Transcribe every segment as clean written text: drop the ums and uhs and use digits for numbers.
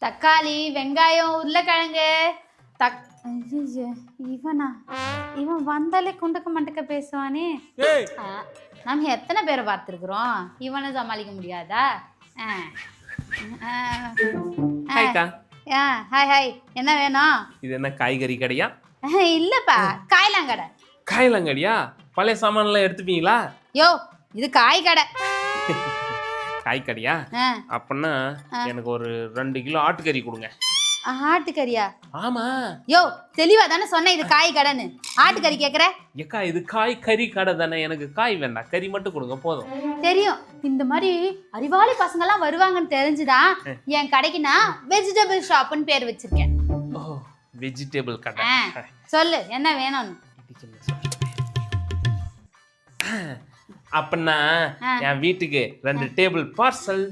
தக்காளி, வெங்காயம், உருளைக்கிழங்கு, இவனா இவன் வந்தாலே குண்டக்க மண்டக்க பேசுவானே. நம்ம எத்தனை பேரை பார்த்துருக்குறோம், இவனை சமாளிக்க முடியாதா? ஹாய் ஹாய், என்ன வேணும்? இது என்ன காய்கறி கடையா? இல்லப்பா, காய்லாங்கடை. காய்லாங்கடியா? பழைய சாமான்லாம் எடுத்துப்பீங்களா? யோ, இது காய் கடை. காய் கடையா? அப்படின்னா எனக்கு ஒரு 2 கிலோ ஆட்டுக்கறி கொடுங்க. ஆட்டுக்கறியா? ஆமா. யோ, தெளிவா தானே சொன்ன இது காய் கடைன்னு. ஆட்டுக்கறி கேக்குற? ஏக்கா, இது காய் கறி கடை தானே, எனக்கு காய் வேண்டாம், கறி மட்டும் கொடுங்க போதும். தெரியும், இந்த மாதிரி அறிவாளி பசங்க எல்லாம் வருவாங்கன்னு தெரிஞ்சுதான் என் கடைக்கு நான் வெஜிடபிள் ஷாப்னு பேர் வச்சிருக்கேன். ஓ, வெஜிடபிள் கடை. சொல்லு, என்ன வேணும்னு. அப்படின்னா என் வீட்டுக்கு 2 டேபிள் பார்சல்.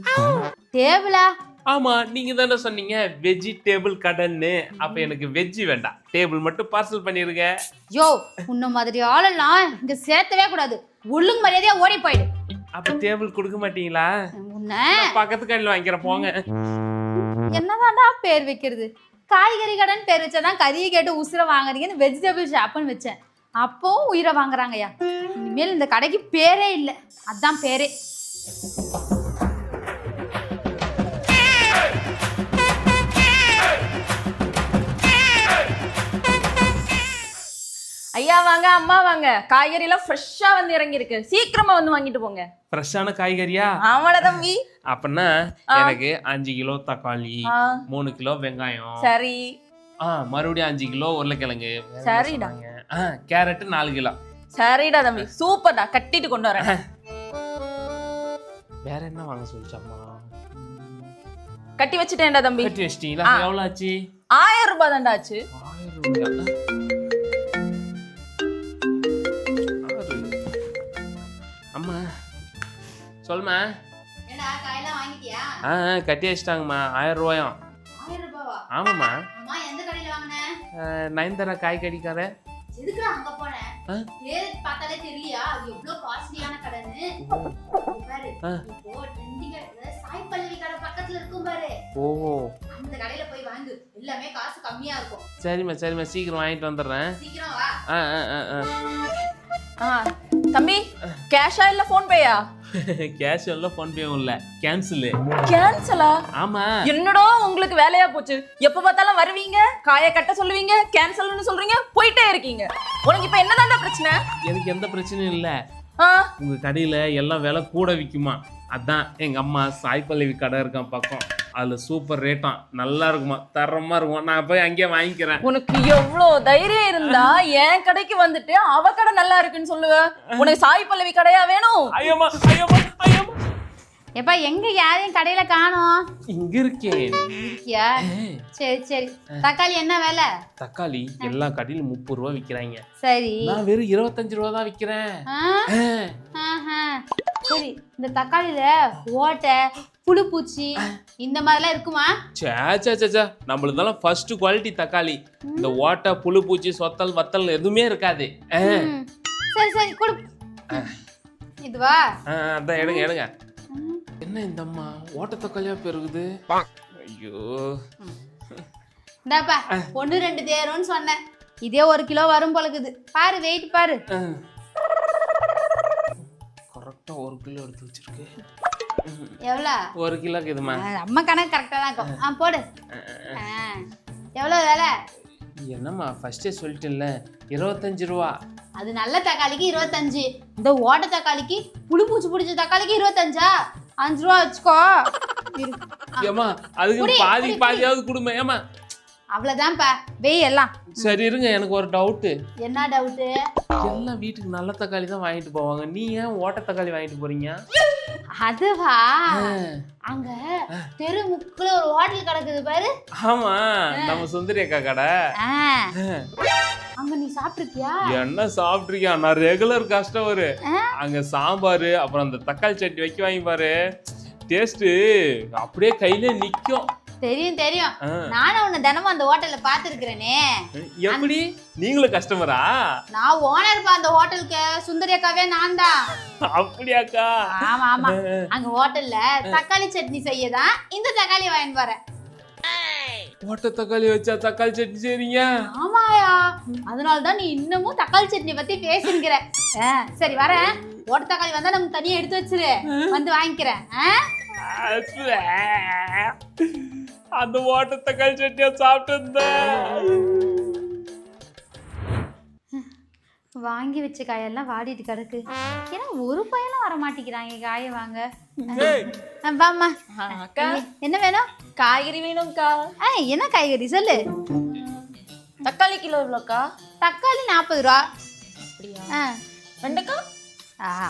டேபிளா? ஆமா, நீங்க தானே சொன்னீங்க வெஜிடபிள் கடைன்னு. அப்ப எனக்கு வெஜ்ஜி வேண்டாம், டேபிள் மட்டும் பார்சல் பண்ணிருங்க. யோ, உன்ன மாதிரி ஆளெல்லாம் இங்க சேர்த்தவே கூடாது. ஒழுங்கு மரியாதையா ஓடி போயிடு. அப்ப டேபிள் கொடுக்க மாட்டீங்களா? பக்கத்து கடையில் வாங்கிக்கிறேன் போங்க. என்னதான்டா பேர் வைக்கிறது? காய்கறி கடைன்னு பேர் வச்சாதான் கறியை கேட்டு உசுர வாங்குறீங்கன்னு வெஜிடபிள் ஷாப்னு வச்சேன். அப்பவும் உயிரை வாங்குறாங்கய்யா. இனிமேல் இந்த கடைக்கு பேரே இல்லை, அதான் பேரே. ஐயா வாங்க, அம்மா வாங்க. காய்கறி எல்லாம் ஃப்ரெஷ்ஷா வந்து இறங்கி இருக்கு, சீக்கிரமா வந்து வாங்கிட்டு போங்க. ஃப்ரெஷ்ஷான காய்கறியா? ஆமாடா தம்பி. அப்படின்னா எனக்கு 5 கிலோ தக்காளி, 3 கிலோ வெங்காயம். சரி. மறுபடியும் 5 கிலோ உருளைக்கிழங்கு. சரிடா. Carrot 4 kilo. சரிடா தம்பி, சூப்பர்டா, கட்டிட்டு கொண்டு வரேன். வேற என்ன வாங்க சொல்லிச்சாமா? கட்டி வச்சுட்டேன்டா தம்பி. கட்டி வச்சிட்டீங்களா? எவ்வளவு ஆச்சு? 1000 ரூபாய் தான்டா ஆச்சு. 1000 ரூபாய்? அம்மா சொல்லுமா. என்னடா, காயெல்லாம் வாங்கிட்டியா? கட்டி வச்சிட்டாங்கம்மா. 1000 ரூபாயும். 1000 ரூபாவா? ஆமாம்மா. அம்மா, எந்த கடையில வாங்குன? நயன்தாரா காய்கறிக்கார. எதுக்குடா அங்க போன? பேர் பார்த்தாலே தெரியலையா எவ்வளவு காஸ்ட்லியான கடைன்னு? பாரு, இப்போ ட்ரெண்டிங்கா சாய் பல்லவி கடை பக்கத்துல இருக்கும் பாரு. ஓ, அந்த கடையில போய் வாங்கு, எல்லாமே காசு கம்மியா இருக்கும். சரிம்மா சரிம்மா, சீக்கிரம் வாங்கிட்டு வந்துடுறேன். சீக்கிரம் வா. தம்பி, கேஷா இல்ல போன் பேயா? கேஷ் இல்ல, போன் பேயும் இல்ல, கேன்சல். கேன்சலா? ஆமா. என்னடா உங்களுக்கு வேலையா போச்சு? எப்ப பார்த்தாலும் வருவீங்க, காய கட்ட சொல்லுவீங்க, கேன்சல்னு சொல்றீங்க, போயிட்டே இருக்கீங்க. உனக்கு இப்ப என்னதான் பிரச்சனை? எனக்கு எந்த பிரச்சனையும் இல்ல. உங்க கடையில எல்லாம் விலை கூட விக்குமா, அதான் எங்க அம்மா சாய் பல்லவி கடை இருக்கான் பக்கம், அதுல சூப்பர் ரேட்டாம், நல்லா இருக்குமா, தரமா இருக்குமா, நான் போய் அங்கேயே வாங்கிக்கிறேன். உனக்கு எவ்வளவு தைரியம் இருந்தா என் கடைக்கு வந்துட்டு அவ கடை நல்லா இருக்குன்னு சொல்லுவ? உனக்கு சாய் பல்லவி கடையா வேணும்? ஐயம்மா ஐயம்மா ஐயம்மா. எப்பா, எங்க யாரையும் கடையில காணோம்? இங்க இருக்கேன். இருக்கியா? சரி சரி. தக்காளி என்ன விலை? தக்காளி எல்லா கடையிலும் 30 ரூபா விக்கிறாங்க. சரி, நான் வெறும் 25 ரூபா தான் விக்கிறேன். சரி, இந்த தக்காளியில ஓட்டை, புழுப்பூச்சி இந்த மாதிரிலாம் இருக்குமா? சே, நம்மளுதெல்லாம் ஃபர்ஸ்ட் குவாலிட்டி தக்காளி. இந்த ஓட்டை, புழுப்பூச்சி, சொத்தல் வத்தல் எதுவுமே இருக்காது. சரி சரி, கொடு. இதுவா? அதான் எடுங்க எடுங்க. என்ன இந்த அம்மா ஓட்ட தக்காளியா பெருகுது? ஐயோ, இந்தாப்பா, 1-2 தேருன்னு சொன்னேன், இதே 1 கிலோ வரும் போலக்குது. பாரு, வெயிட் பாரு. கரெக்டா 1 கிலோ எடுத்து வச்சிருக்கு. எவ்வளோ? 1 கிலோக்கு இதுமா? அம்மா கணக்கு கரெக்டா தான் இருக்கும். போடு. எவ்வளோ வேலை? என்னம்மா ஃபர்ஸ்டே சொல்லிட்டேன்ல, 25 ரூபா. அது நல்ல தக்காளிக்கு 25. இந்த ஓட்ட தக்காளிக்கு, புழுப்பூச்சி பிடிச்ச தக்காளிக்கு 25. 5 ரூபா வச்சுக்கோ. ஏமா, அதுக்கு பாதியாவது கொடுமை. ஏமா, அவ்வளவுதான்ப்பா, வெய் எல்லாம். சரி இருங்க, எனக்கு ஒரு டவுட்டு. என்ன டவுட்டு? எல்லாம் வீட்டுக்கு நல்ல தக்காளி தான் வாங்கிட்டு போவாங்க, நீ ஏன் ஓட்ட தக்காளி வாங்கிட்டு போறீங்க? அதுவா, அங்க தெரு முக்குல ஒரு ஹோட்டல் கிடக்குது பாரு. ஆமா, நம்ம சுந்தரி அக்கா கடை. அங்க நீ சாப்பிட்டிருக்கியா? என்ன சாப்பிட்டிருக்கியா? நான் ரெகுலர் கஸ்டமர். அங்க சாம்பார் அப்புறம் அந்த தக்காளி சட்னி வைக்க பாரு, டேஸ்ட் அப்படியே கையில நிக்கும். தெரியும் தெரியும், நானும் உன்னை தினமும் அந்த ஹோட்டல்ல பாத்துருக்கிறேனே. எப்படி, நீங்களும் கஸ்டமரா? நான் ஓனர் பா அந்த ஹோட்டலுக்கு, சுந்தரி அக்காவே நான் தான். அப்படியாக்கா? ஆமா ஆமா, அங்க ஹோட்டல்ல தக்காளி சட்னி செய்யதான் இந்த தக்காளி வாங்கிட்டு வரேன். ஓட்ட தக்காளி வச்சா தக்காளி சட்னி செய்றீங்க? ஆமாயா, அதனாலதான் நீ இன்னமும் தக்காளி சட்னி பத்தி பேசிருக்கிற. சரி வரேன், ஓட்ட தக்காளி வந்தா நமக்கு தனியா எடுத்து வச்சிரு, வந்து வாங்கிக்கிறேன். அந்த ஓட்ட தக்காளி சட்னியை சாப்பிட்டு வாங்கி வச்ச காயெல்லாம் வாடிட்டு கிடக்கு. ஏன்னா ஒரு பையனும் வர மாட்டேங்கிறாங்க காய வாங்க. வாம்மா. அக்கா என்ன வேணும்? காய்கறி வேணும்க்கா. என்ன காய்கறி சொல்லு. தக்காளி கிலோ எவ்வளோக்கா? தக்காளி 40 ரூபா. அப்படியா? வெண்டைக்காய்?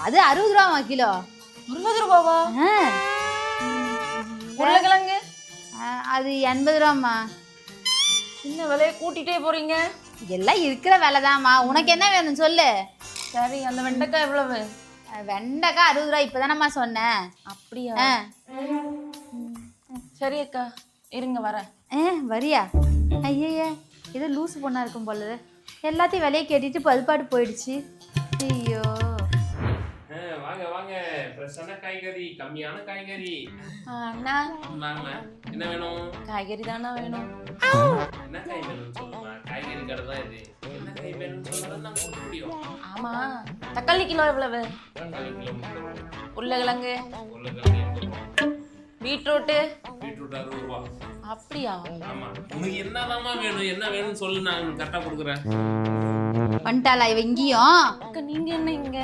அது 60 ரூபாமா கிலோ. 60 ரூபாவா? உருளைக்கிழங்கு? அது 80 ரூபாம்மா. இந்த விலையை கூட்டிட்டே போறீங்க. எல்லாம் இருக்கிற விலைதாம்மா. உனக்கு என்ன வேணும் சொல்லு. சரி, அந்த வெண்டைக்காய் எவ்வளவு? வெண்டைக்காய் 60 ரூபா. இப்பதானம்மா சொன்னேன். அப்படியா? சரி அக்கா, இருங்க வரேன். வரியா? ஐயே, ஏதோ லூசு பொண்ணா இருக்கும் போல. எல்லாத்தையும் விலையை கேட்டுட்டு பல்பாடு போயிடுச்சு. ஐயோ. வாங்க வாங்க, ஃப்ரெஷ்ஷான காய்கறி, கம்மியான காய்கறி. அண்ணா என்ன வேணும்? காய்கறி தானே வேணும். என்ன காய் வேணும் சொல்லுமா? காய்கறி கடை தான் இது. என்ன காய் வேணும் சொன்னாலும் நாங்க கொடுக்க முடியும். ஆமா, தக்காளி கிலோ எவ்வளவு? தக்காளி கிலோ 30 ரூபா. உருளைக்கிழங்கு? உருளைக்கிழங்கு 80 ரூபா. பீட்ரூட்டு? பீட்ரூட் 60 ரூபா. அப்படியா? ஆமா. உனக்கு என்னதாம்மா வேணும்? என்ன வேணும்னு சொல்லு, நான் கரெக்டா கொடுக்குறேன். வந்துட்டாளா இவ இங்கேயும்? அக்கா நீங்க என்ன இங்க?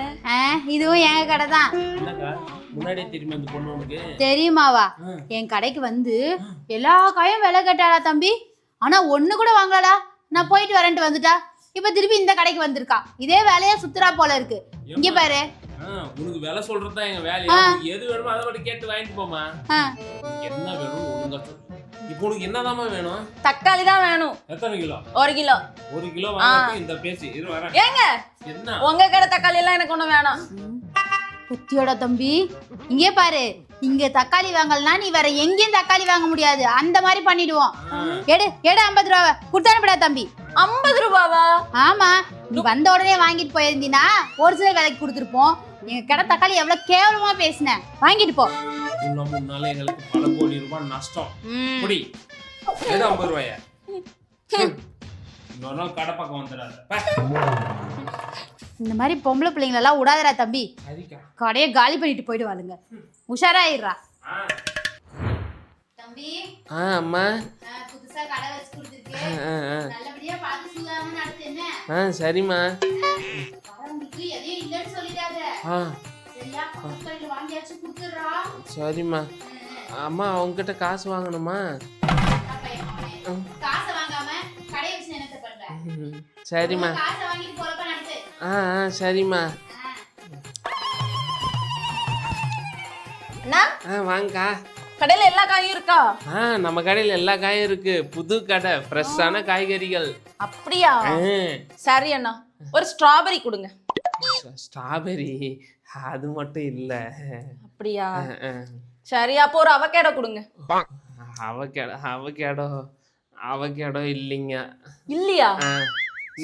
இதுவும் எங்க கடை தான். என்னக்கா முன்னாடியே தெரியுமா இந்த பொண்ணு உனக்கு? தெரியுமாவா? என் கடைக்கு வந்து எல்லா காயும் விலை கேட்டாளா தம்பி. ஆனா ஒண்ணு கூட வாங்கலடா. நான் போயிட்டு வரேன்ட்டு வந்துட்டா. இப்ப திருப்பி இந்த கடைக்கு வந்திருக்கா. இதே வேலையா சுத்துறா போல இருக்கு. இங்க பாரு. உனக்கு விலை சொல்றதுதான் எங்க வேலையா. எது வேணுமோ அதை மட்டும் கேட்டு வாங்கிட்டு போமா. என்ன வேணும் ஒழுங்கா சொல்லு. இப்போ உனக்கு என்னதாம்மா வேணும்? தக்காளி தான் வேணும். எத்தனை கிலோ? 1 கிலோ. 1 கிலோ வாங்க. இந்த பேசி இரு வரேன். ஏங்க என்ன உங்க கடை தக்காளி எல்லாம் எனக்கு ஒண்ணு வேணாம். புத்தியோட தம்பி, இங்கே பாரு. இங்க தக்காளி வாங்கலனா நீ வேற எங்கேயும் தக்காளி வாங்க முடியாது. அந்த மாதிரி பண்ணிடுவோம். எடு 50 ரூபாவை கொடுத்தானுடா தம்பி. 50 ரூபாவா? ஆமா, நீ வந்த உடனே வாங்கிட்டு போயிருந்தீனா ஒரிஜினல் விலைக்கு கொடுத்துருப்போம். எங்க கடை தக்காளி எவ்வளவு கேவலமா பேசினேன். வாங்கிட்டு போ. முன்னால எங்களுக்கு பல கோடி ரூபாய் நஷ்டம். புடி ஏதோ 50 ரூபாயா? இன்னொரு நாள் கடை பக்கம் வந்துடாத. இந்த மாதிரி பொம்பளை பிள்ளைங்களெல்லாம் விடாதடா தம்பி. கடையை காலி பண்ணிட்டு போயிடுவாளுங்க. உஷாராயிடுறா தம்பி. அம்மா புதுசா கடை வச்சு கொடுத்துருக்கேன். நல்லபடியா பார்த்து சுதாம நடத்துனே. சரிம்மா. வரவங்களுக்கு எதையும் இல்லைன்னு சொல்லிடாத. சரியா? பக்கத்துல வாங்கியாச்சு கொடுத்துறா. சரிம்மா. அம்மா உங்ககிட்ட காசு வாங்கணுமா? காசை வாங்காம கடையை வச்சு என்னத்த பண்ற? சரிம்மா. காசை வாங்கிட்டு போறப்ப நடத்து. சரிம்மா. அண்ணா வாங்கக்கா. கடையில எல்லா காயும் இருக்கா? நம்ம கடையில எல்லா காயும் இருக்கு. புது கடை, ஃப்ரெஷ்ஷான காய்கறிகள். அப்படியா? சரி அண்ணா, ஒரு ஸ்ட்ராபெரி கொடுங்க. ஸ்ட்ராபெரி அது மட்டும் இல்ல. அப்படியா? சரி, அப்போ ஒரு அவகேடோ கொடுங்க. அவகேடோ இல்லைங்க. இல்லையா?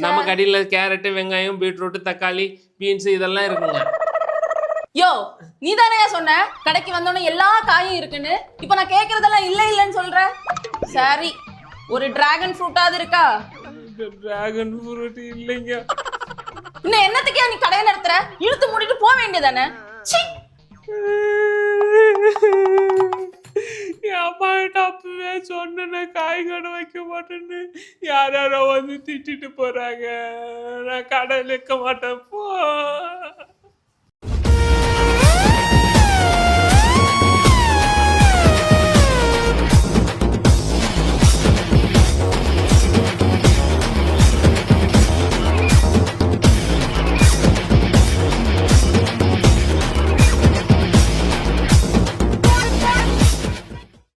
நம்ம கடையில கேரட், வெங்காயம், பீட்ரூட், தக்காளி, பீன்ஸ் இதெல்லாம் இருக்குங்க. யோ, நீ தானே சொன்ன கடைக்கு வந்தோடனே எல்லா காயும் இருக்குன்னு. இப்ப நான் கேக்குறதெல்லாம் இல்ல இல்லன்னு சொல்ற. சரி, ஒரு டிராகன் ஃப்ரூட்டாவது இருக்கா? டிராகன் ஃப்ரூட் இல்லைங்க. இன்னும் என்னத்துக்கே நீ கடையை நடத்துற? இழுத்து மூடிட்டு போக வேண்டியதானே? அம்மாட்ட அப்பவே சொன்ன காய் கடை வைக்க மாட்டேன்னு யாரோ வந்து திட்டிட்டு போறாங்க. நான் கடை வைக்க மாட்டேன் போ.